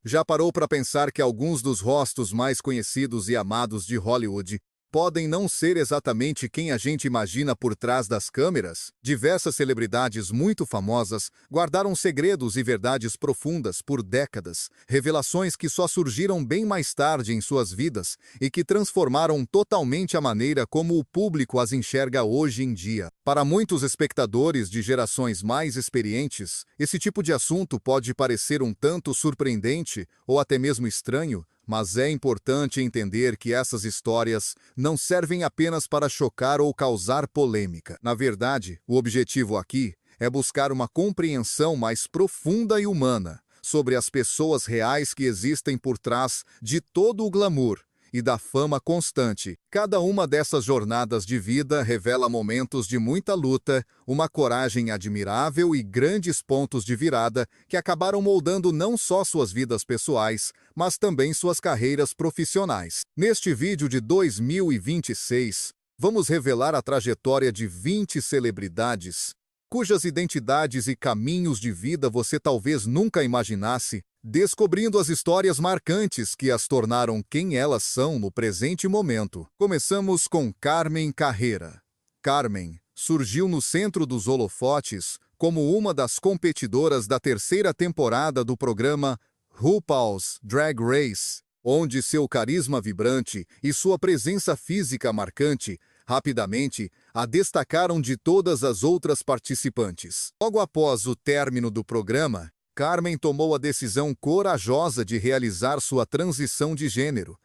Já parou para pensar que alguns dos rostos mais conhecidos e amados de Hollywood podem não ser exatamente quem a gente imagina por trás das câmeras? Diversas celebridades muito famosas guardaram segredos e verdades profundas por décadas, revelações que só surgiram bem mais tarde em suas vidas e que transformaram totalmente a maneira como o público as enxerga hoje em dia. Para muitos espectadores de gerações mais experientes, esse tipo de assunto pode parecer um tanto surpreendente ou até mesmo estranho, mas é importante entender que essas histórias não servem apenas para chocar ou causar polêmica. Na verdade, o objetivo aqui é buscar uma compreensão mais profunda e humana sobre as pessoas reais que existem por trás de todo o glamour e da fama constante. Cada uma dessas jornadas de vida revela momentos de muita luta, uma coragem admirável e grandes pontos de virada que acabaram moldando não só suas vidas pessoais, mas também suas carreiras profissionais. Neste vídeo de 2026, vamos revelar a trajetória de 20 celebridades, cujas identidades e caminhos de vida você talvez nunca imaginasse, descobrindo as histórias marcantes que as tornaram quem elas são no presente momento. Começamos com Carmen Carreira. Carmen surgiu no centro dos holofotes como uma das competidoras da terceira temporada do programa RuPaul's Drag Race, onde seu carisma vibrante e sua presença física marcante rapidamente a destacaram de todas as outras participantes. Logo após o término do programa, Carmen tomou a decisão corajosa de realizar sua transição de gênero,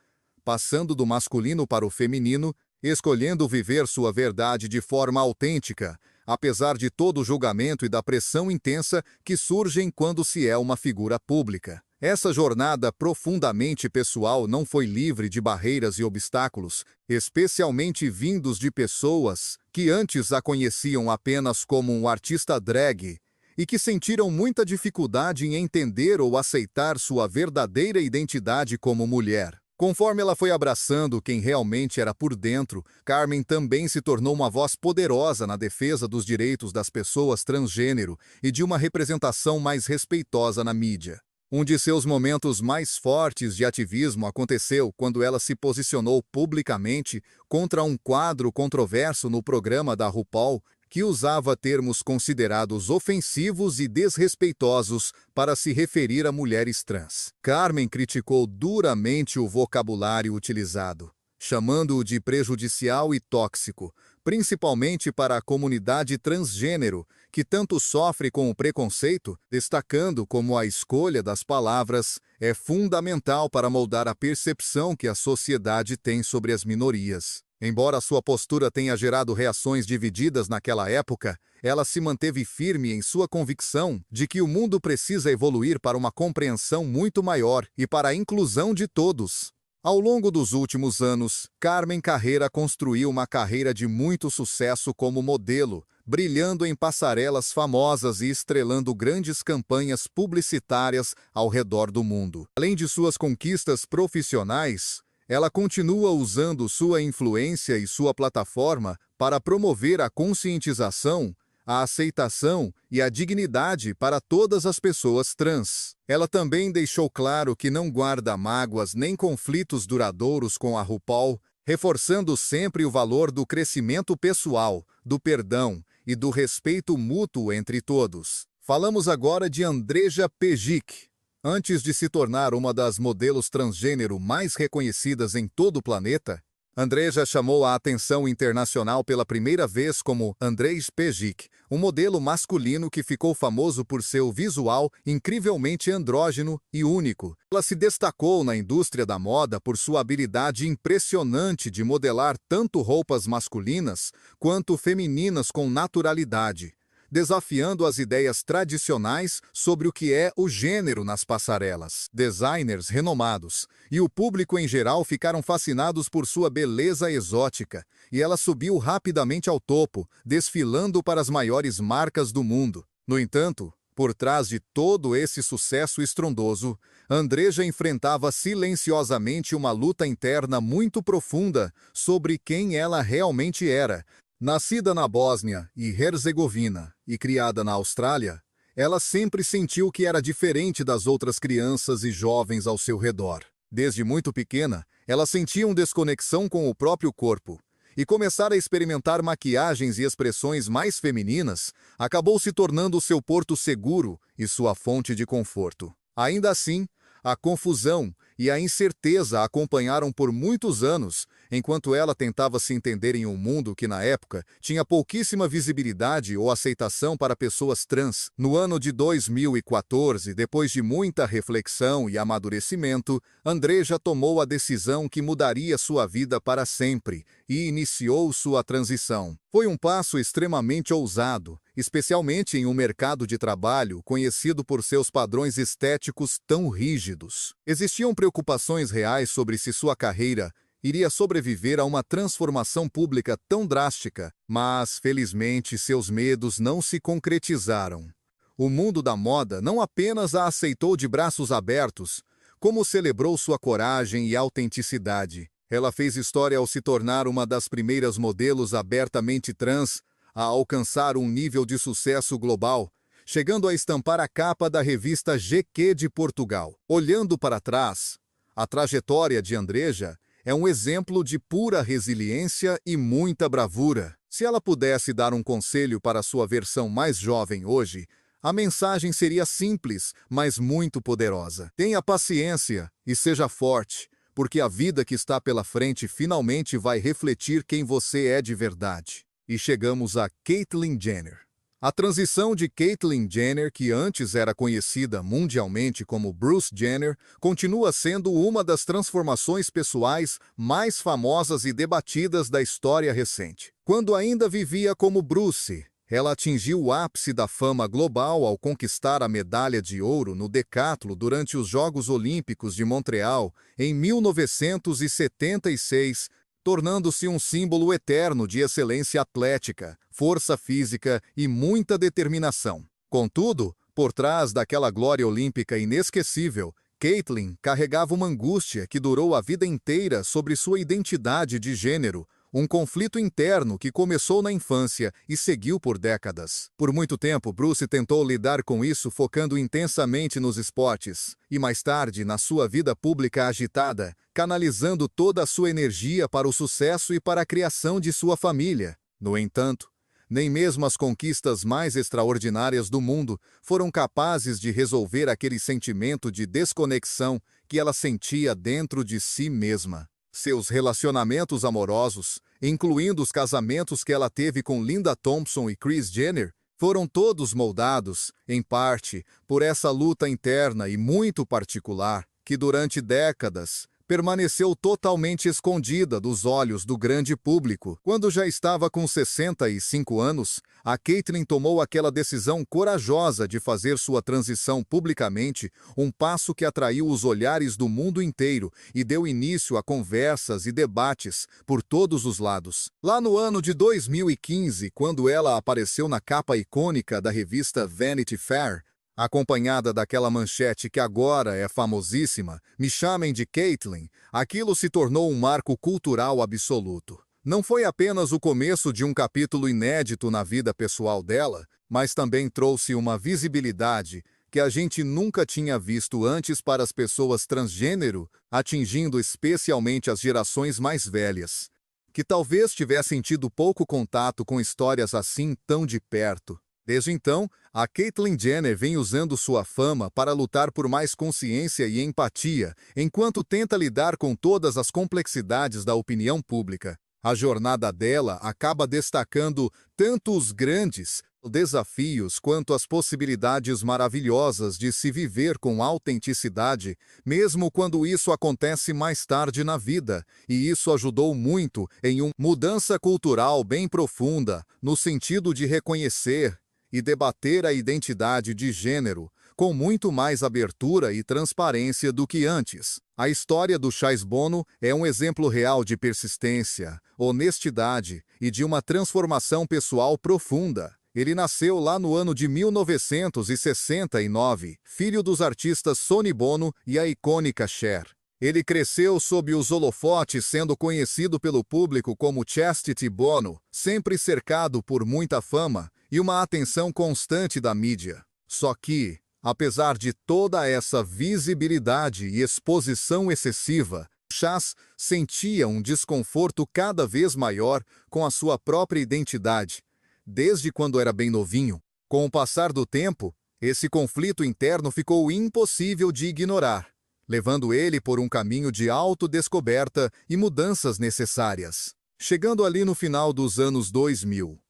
passando do masculino para o feminino, escolhendo viver sua verdade de forma autêntica, apesar de todo o julgamento e da pressão intensa que surgem quando se é uma figura pública. Essa jornada profundamente pessoal não foi livre de barreiras e obstáculos, especialmente vindos de pessoas que antes a conheciam apenas como um artista drag e que sentiram muita dificuldade em entender ou aceitar sua verdadeira identidade como mulher. Conforme ela foi abraçando quem realmente era por dentro, Carmen também se tornou uma voz poderosa na defesa dos direitos das pessoas transgênero e de uma representação mais respeitosa na mídia. Um de seus momentos mais fortes de ativismo aconteceu quando ela se posicionou publicamente contra um quadro controverso no programa da RuPaul que usava termos considerados ofensivos e desrespeitosos para se referir a mulheres trans. Carmen criticou duramente o vocabulário utilizado, chamando-o de prejudicial e tóxico, principalmente para a comunidade transgênero, que tanto sofre com o preconceito, destacando como a escolha das palavras é fundamental para moldar a percepção que a sociedade tem sobre as minorias. Embora sua postura tenha gerado reações divididas naquela época, ela se manteve firme em sua convicção de que o mundo precisa evoluir para uma compreensão muito maior e para a inclusão de todos. Ao longo dos últimos anos, Carmen Carreira construiu uma carreira de muito sucesso como modelo, brilhando em passarelas famosas e estrelando grandes campanhas publicitárias ao redor do mundo. Além de suas conquistas profissionais, ela continua usando sua influência e sua plataforma para promover a conscientização, a aceitação e a dignidade para todas as pessoas trans. Ela também deixou claro que não guarda mágoas nem conflitos duradouros com a RuPaul, reforçando sempre o valor do crescimento pessoal, do perdão e do respeito mútuo entre todos. Falamos agora de Andreja Pejic. Antes de se tornar uma das modelos transgênero mais reconhecidas em todo o planeta, Andreja chamou a atenção internacional pela primeira vez como Andrej Pejic, um modelo masculino que ficou famoso por seu visual incrivelmente andrógeno e único. Ela se destacou na indústria da moda por sua habilidade impressionante de modelar tanto roupas masculinas quanto femininas com naturalidade, desafiando as ideias tradicionais sobre o que é o gênero nas passarelas. Designers renomados e o público em geral ficaram fascinados por sua beleza exótica, e ela subiu rapidamente ao topo, desfilando para as maiores marcas do mundo. No entanto, por trás de todo esse sucesso estrondoso, Andreja enfrentava silenciosamente uma luta interna muito profunda sobre quem ela realmente era. Nascida na Bósnia e Herzegovina e criada na Austrália, ela sempre sentiu que era diferente das outras crianças e jovens ao seu redor. Desde muito pequena, ela sentia uma desconexão com o próprio corpo, e começar a experimentar maquiagens e expressões mais femininas acabou se tornando seu porto seguro e sua fonte de conforto. Ainda assim, a confusão e a incerteza a acompanharam por muitos anos, enquanto ela tentava se entender em um mundo que, na época, tinha pouquíssima visibilidade ou aceitação para pessoas trans. No ano de 2014, depois de muita reflexão e amadurecimento, Andreja tomou a decisão que mudaria sua vida para sempre e iniciou sua transição. Foi um passo extremamente ousado, especialmente em um mercado de trabalho conhecido por seus padrões estéticos tão rígidos. Existiam preocupações reais sobre se sua carreira iria sobreviver a uma transformação pública tão drástica, mas, felizmente, seus medos não se concretizaram. O mundo da moda não apenas a aceitou de braços abertos, como celebrou sua coragem e autenticidade. Ela fez história ao se tornar uma das primeiras modelos abertamente trans a alcançar um nível de sucesso global, chegando a estampar a capa da revista GQ de Portugal. Olhando para trás, a trajetória de Andreja é um exemplo de pura resiliência e muita bravura. Se ela pudesse dar um conselho para sua versão mais jovem hoje, a mensagem seria simples, mas muito poderosa. Tenha paciência e seja forte, porque a vida que está pela frente finalmente vai refletir quem você é de verdade. E chegamos a Caitlyn Jenner. A transição de Caitlyn Jenner, que antes era conhecida mundialmente como Bruce Jenner, continua sendo uma das transformações pessoais mais famosas e debatidas da história recente. Quando ainda vivia como Bruce, ela atingiu o ápice da fama global ao conquistar a medalha de ouro no decathlon durante os Jogos Olímpicos de Montreal em 1976, tornando-se um símbolo eterno de excelência atlética, força física e muita determinação. Contudo, por trás daquela glória olímpica inesquecível, Caitlyn carregava uma angústia que durou a vida inteira sobre sua identidade de gênero, um conflito interno que começou na infância e seguiu por décadas. Por muito tempo, Bruce tentou lidar com isso focando intensamente nos esportes, e mais tarde, na sua vida pública agitada, canalizando toda a sua energia para o sucesso e para a criação de sua família. No entanto, nem mesmo as conquistas mais extraordinárias do mundo foram capazes de resolver aquele sentimento de desconexão que ela sentia dentro de si mesma. Seus relacionamentos amorosos, incluindo os casamentos que ela teve com Linda Thompson e Kris Jenner, foram todos moldados, em parte, por essa luta interna e muito particular, que durante décadas permaneceu totalmente escondida dos olhos do grande público. Quando já estava com 65 anos, a Caitlyn tomou aquela decisão corajosa de fazer sua transição publicamente, um passo que atraiu os olhares do mundo inteiro e deu início a conversas e debates por todos os lados. Lá no ano de 2015, quando ela apareceu na capa icônica da revista Vanity Fair, acompanhada daquela manchete que agora é famosíssima, "Me chamem de Caitlyn", aquilo se tornou um marco cultural absoluto. Não foi apenas o começo de um capítulo inédito na vida pessoal dela, mas também trouxe uma visibilidade que a gente nunca tinha visto antes para as pessoas transgênero, atingindo especialmente as gerações mais velhas, que talvez tivessem tido pouco contato com histórias assim tão de perto. Desde então, a Caitlyn Jenner vem usando sua fama para lutar por mais consciência e empatia, enquanto tenta lidar com todas as complexidades da opinião pública. A jornada dela acaba destacando tanto os grandes desafios quanto as possibilidades maravilhosas de se viver com autenticidade, mesmo quando isso acontece mais tarde na vida, e isso ajudou muito em uma mudança cultural bem profunda, no sentido de reconhecer e debater a identidade de gênero com muito mais abertura e transparência do que antes. A história do Chaz Bono é um exemplo real de persistência, honestidade e de uma transformação pessoal profunda. Ele nasceu lá no ano de 1969, filho dos artistas Sonny Bono e a icônica Cher. Ele cresceu sob os holofotes, sendo conhecido pelo público como Chastity Bono, sempre cercado por muita fama e uma atenção constante da mídia. Só que, apesar de toda essa visibilidade e exposição excessiva, Chaz sentia um desconforto cada vez maior com a sua própria identidade, desde quando era bem novinho. Com o passar do tempo, esse conflito interno ficou impossível de ignorar, levando ele por um caminho de autodescoberta e mudanças necessárias. Chegando ali no final dos anos 2000,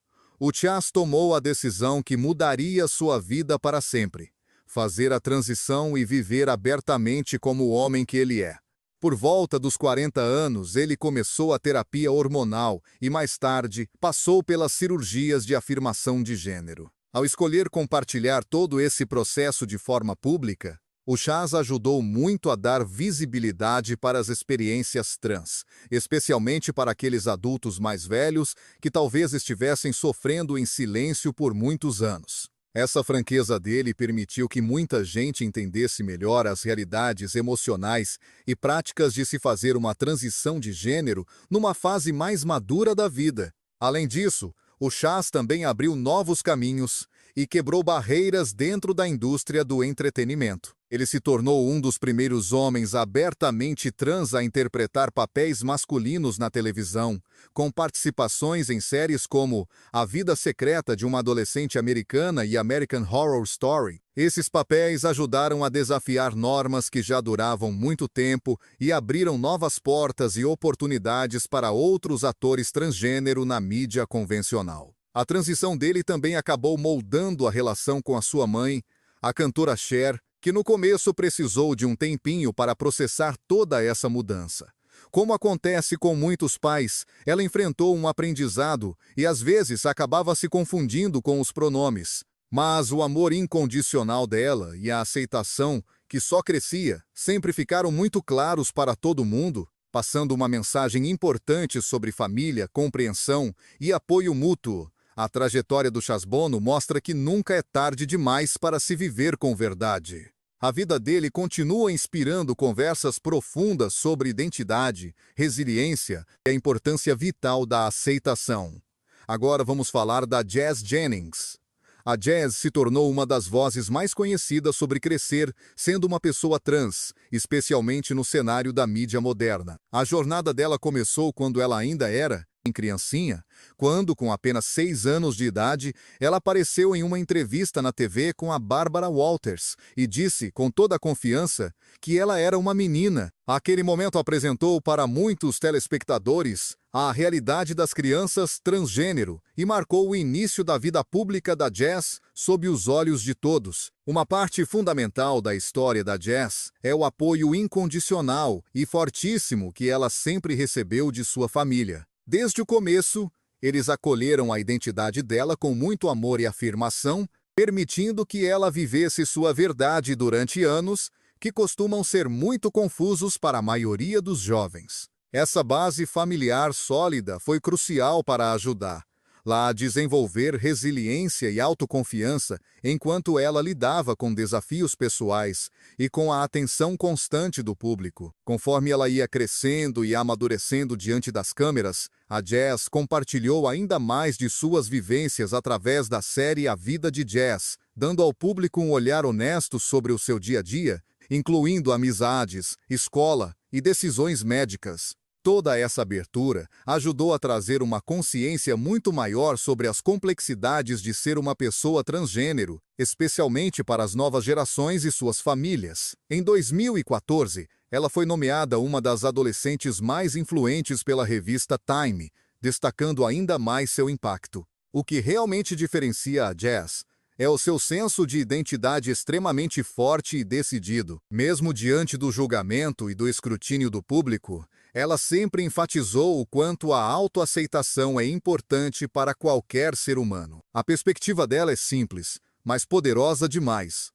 o Chaz tomou a decisão que mudaria sua vida para sempre: fazer a transição e viver abertamente como o homem que ele é. Por volta dos 40 anos, ele começou a terapia hormonal e, mais tarde, passou pelas cirurgias de afirmação de gênero. Ao escolher compartilhar todo esse processo de forma pública, o Chaz ajudou muito a dar visibilidade para as experiências trans, especialmente para aqueles adultos mais velhos que talvez estivessem sofrendo em silêncio por muitos anos. Essa franqueza dele permitiu que muita gente entendesse melhor as realidades emocionais e práticas de se fazer uma transição de gênero numa fase mais madura da vida. Além disso, o Chaz também abriu novos caminhos e quebrou barreiras dentro da indústria do entretenimento. Ele se tornou um dos primeiros homens abertamente trans a interpretar papéis masculinos na televisão, com participações em séries como A Vida Secreta de uma Adolescente Americana e American Horror Story. Esses papéis ajudaram a desafiar normas que já duravam muito tempo e abriram novas portas e oportunidades para outros atores transgênero na mídia convencional. A transição dele também acabou moldando a relação com a sua mãe, a cantora Cher, que no começo precisou de um tempinho para processar toda essa mudança. Como acontece com muitos pais, ela enfrentou um aprendizado e às vezes acabava se confundindo com os pronomes. Mas o amor incondicional dela e a aceitação, que só crescia, sempre ficaram muito claros para todo mundo, passando uma mensagem importante sobre família, compreensão e apoio mútuo. A trajetória do Chaz Bono mostra que nunca é tarde demais para se viver com verdade. A vida dele continua inspirando conversas profundas sobre identidade, resiliência e a importância vital da aceitação. Agora vamos falar da Jazz Jennings. A Jazz se tornou uma das vozes mais conhecidas sobre crescer sendo uma pessoa trans, especialmente no cenário da mídia moderna. A jornada dela começou quando ela ainda era criancinha, quando, com apenas 6 anos de idade, ela apareceu em uma entrevista na TV com a Barbara Walters e disse, com toda a confiança, que ela era uma menina. Aquele momento apresentou para muitos telespectadores a realidade das crianças transgênero e marcou o início da vida pública da Jazz sob os olhos de todos. Uma parte fundamental da história da Jazz é o apoio incondicional e fortíssimo que ela sempre recebeu de sua família. Desde o começo, eles acolheram a identidade dela com muito amor e afirmação, permitindo que ela vivesse sua verdade durante anos que costumam ser muito confusos para a maioria dos jovens. Essa base familiar sólida foi crucial para ajudá-la a desenvolver resiliência e autoconfiança enquanto ela lidava com desafios pessoais e com a atenção constante do público. Conforme ela ia crescendo e amadurecendo diante das câmeras, a Jazz compartilhou ainda mais de suas vivências através da série A Vida de Jazz, dando ao público um olhar honesto sobre o seu dia a dia, incluindo amizades, escola e decisões médicas. Toda essa abertura ajudou a trazer uma consciência muito maior sobre as complexidades de ser uma pessoa transgênero, especialmente para as novas gerações e suas famílias. Em 2014, ela foi nomeada uma das adolescentes mais influentes pela revista Time, destacando ainda mais seu impacto. O que realmente diferencia a Jazz é o seu senso de identidade extremamente forte e decidido. Mesmo diante do julgamento e do escrutínio do público, ela sempre enfatizou o quanto a autoaceitação é importante para qualquer ser humano. A perspectiva dela é simples, mas poderosa demais.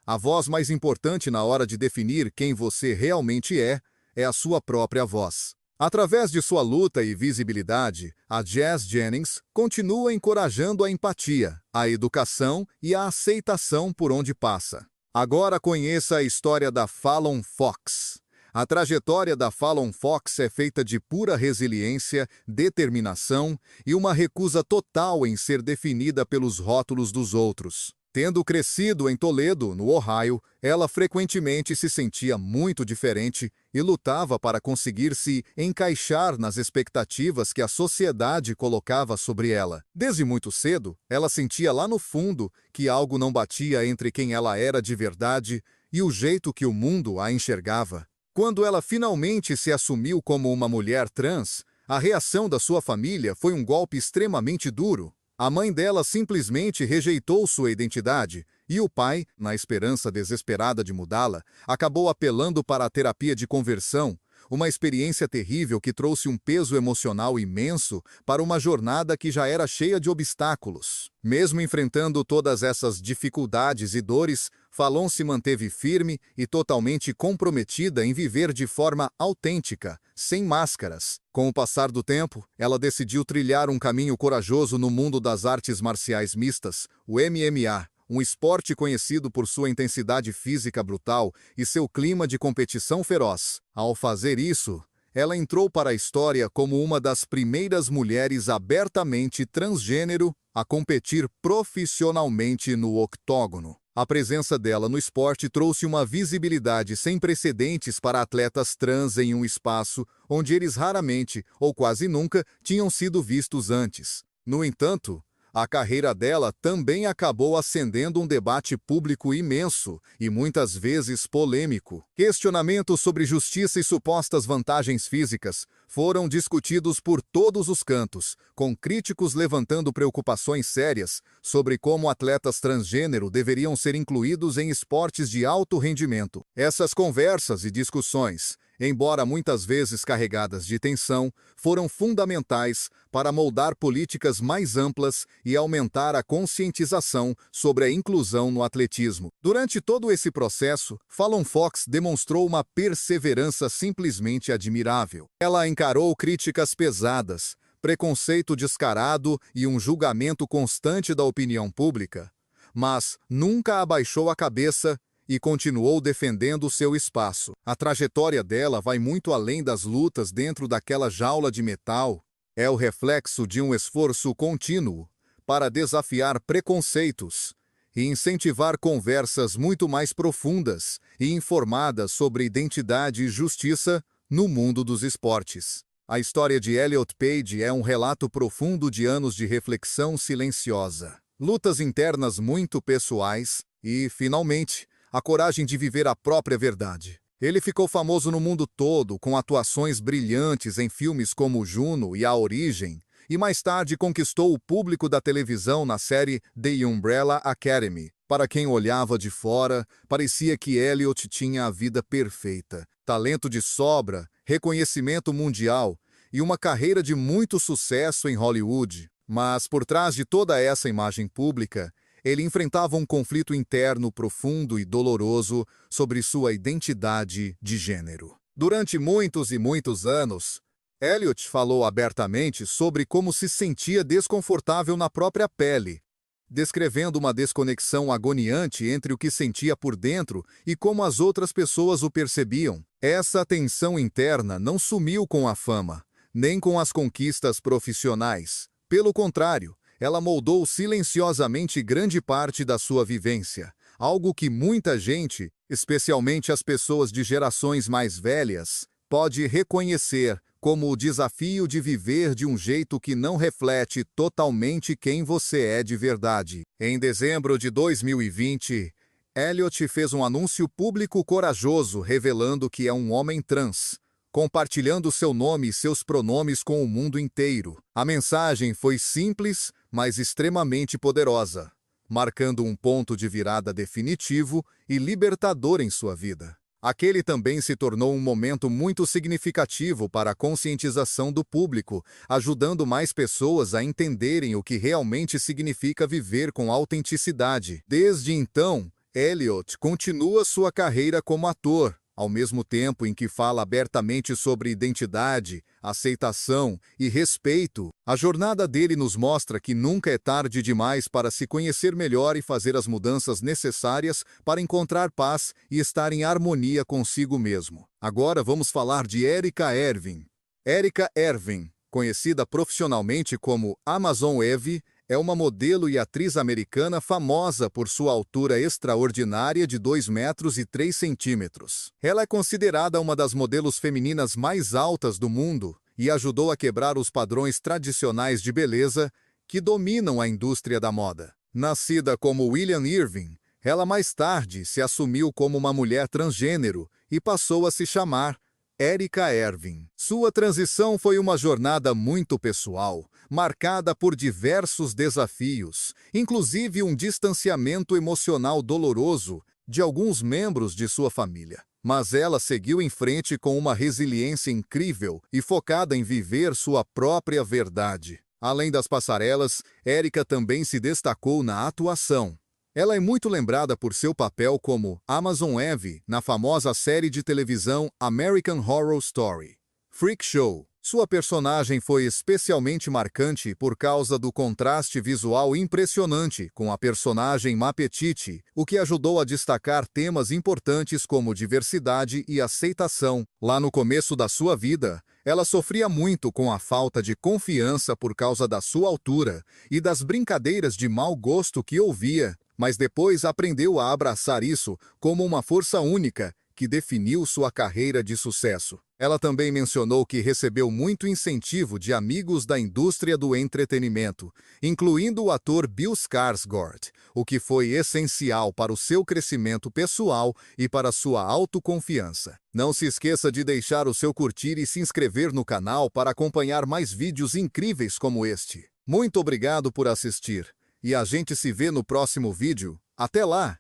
A voz mais importante na hora de definir quem você realmente é a sua própria voz. Através de sua luta e visibilidade, a Jazz Jennings continua encorajando a empatia, a educação e a aceitação por onde passa. Agora conheça a história da Fallon Fox. A trajetória da Fallon Fox é feita de pura resiliência, determinação e uma recusa total em ser definida pelos rótulos dos outros. Tendo crescido em Toledo, no Ohio, ela frequentemente se sentia muito diferente e lutava para conseguir se encaixar nas expectativas que a sociedade colocava sobre ela. Desde muito cedo, ela sentia lá no fundo que algo não batia entre quem ela era de verdade e o jeito que o mundo a enxergava. Quando ela finalmente se assumiu como uma mulher trans, a reação da sua família foi um golpe extremamente duro. A mãe dela simplesmente rejeitou sua identidade e o pai, na esperança desesperada de mudá-la, acabou apelando para a terapia de conversão, uma experiência terrível que trouxe um peso emocional imenso para uma jornada que já era cheia de obstáculos. Mesmo enfrentando todas essas dificuldades e dores, Fallon se manteve firme e totalmente comprometida em viver de forma autêntica, sem máscaras. Com o passar do tempo, ela decidiu trilhar um caminho corajoso no mundo das artes marciais mistas, o MMA, um esporte conhecido por sua intensidade física brutal e seu clima de competição feroz. Ao fazer isso, ela entrou para a história como uma das primeiras mulheres abertamente transgênero a competir profissionalmente no octógono. A presença dela no esporte trouxe uma visibilidade sem precedentes para atletas trans em um espaço onde eles raramente, ou quase nunca, tinham sido vistos antes. No entanto, a carreira dela também acabou acendendo um debate público imenso e muitas vezes polêmico. Questionamentos sobre justiça e supostas vantagens físicas foram discutidos por todos os cantos, com críticos levantando preocupações sérias sobre como atletas transgênero deveriam ser incluídos em esportes de alto rendimento. Essas conversas e discussões, embora muitas vezes carregadas de tensão, foram fundamentais para moldar políticas mais amplas e aumentar a conscientização sobre a inclusão no atletismo. Durante todo esse processo, Fallon Fox demonstrou uma perseverança simplesmente admirável. Ela encarou críticas pesadas, preconceito descarado e um julgamento constante da opinião pública, mas nunca abaixou a cabeça e continuou defendendo seu espaço. A trajetória dela vai muito além das lutas dentro daquela jaula de metal. É o reflexo de um esforço contínuo para desafiar preconceitos e incentivar conversas muito mais profundas e informadas sobre identidade e justiça no mundo dos esportes. A história de Elliot Page é um relato profundo de anos de reflexão silenciosa, lutas internas muito pessoais e, finalmente, a coragem de viver a própria verdade. Ele ficou famoso no mundo todo, com atuações brilhantes em filmes como Juno e A Origem, e mais tarde conquistou o público da televisão na série The Umbrella Academy. Para quem olhava de fora, parecia que Elliot tinha a vida perfeita, talento de sobra, reconhecimento mundial e uma carreira de muito sucesso em Hollywood. Mas por trás de toda essa imagem pública, ele enfrentava um conflito interno profundo e doloroso sobre sua identidade de gênero. Durante muitos e muitos anos, Elliot falou abertamente sobre como se sentia desconfortável na própria pele, descrevendo uma desconexão agoniante entre o que sentia por dentro e como as outras pessoas o percebiam. Essa tensão interna não sumiu com a fama, nem com as conquistas profissionais. Pelo contrário, ela moldou silenciosamente grande parte da sua vivência, algo que muita gente, especialmente as pessoas de gerações mais velhas, pode reconhecer como o desafio de viver de um jeito que não reflete totalmente quem você é de verdade. Em dezembro de 2020, Elliot fez um anúncio público corajoso revelando que é um homem trans, compartilhando seu nome e seus pronomes com o mundo inteiro. A mensagem foi simples, mas extremamente poderosa, marcando um ponto de virada definitivo e libertador em sua vida. Aquele também se tornou um momento muito significativo para a conscientização do público, ajudando mais pessoas a entenderem o que realmente significa viver com autenticidade. Desde então, Elliot continua sua carreira como ator, ao mesmo tempo em que fala abertamente sobre identidade, aceitação e respeito. A jornada dele nos mostra que nunca é tarde demais para se conhecer melhor e fazer as mudanças necessárias para encontrar paz e estar em harmonia consigo mesmo. Agora vamos falar de Erika Ervin. Erika Ervin, conhecida profissionalmente como Amazon Eve, é uma modelo e atriz americana famosa por sua altura extraordinária de 2 metros e 3 centímetros. Ela é considerada uma das modelos femininas mais altas do mundo e ajudou a quebrar os padrões tradicionais de beleza que dominam a indústria da moda. Nascida como William Irving, ela mais tarde se assumiu como uma mulher transgênero e passou a se chamar Erika Erving. Sua transição foi uma jornada muito pessoal, marcada por diversos desafios, inclusive um distanciamento emocional doloroso de alguns membros de sua família. Mas ela seguiu em frente com uma resiliência incrível e focada em viver sua própria verdade. Além das passarelas, Erika também se destacou na atuação. Ela é muito lembrada por seu papel como Amazon Eve na famosa série de televisão American Horror Story. Freak Show. Sua personagem foi especialmente marcante por causa do contraste visual impressionante com a personagem Ma Petite, o que ajudou a destacar temas importantes como diversidade e aceitação. Lá no começo da sua vida, ela sofria muito com a falta de confiança por causa da sua altura e das brincadeiras de mau gosto que ouvia, mas depois aprendeu a abraçar isso como uma força única que definiu sua carreira de sucesso. Ela também mencionou que recebeu muito incentivo de amigos da indústria do entretenimento, incluindo o ator Bill Skarsgård, o que foi essencial para o seu crescimento pessoal e para sua autoconfiança. Não se esqueça de deixar o seu curtir e se inscrever no canal para acompanhar mais vídeos incríveis como este. Muito obrigado por assistir, e a gente se vê no próximo vídeo. Até lá!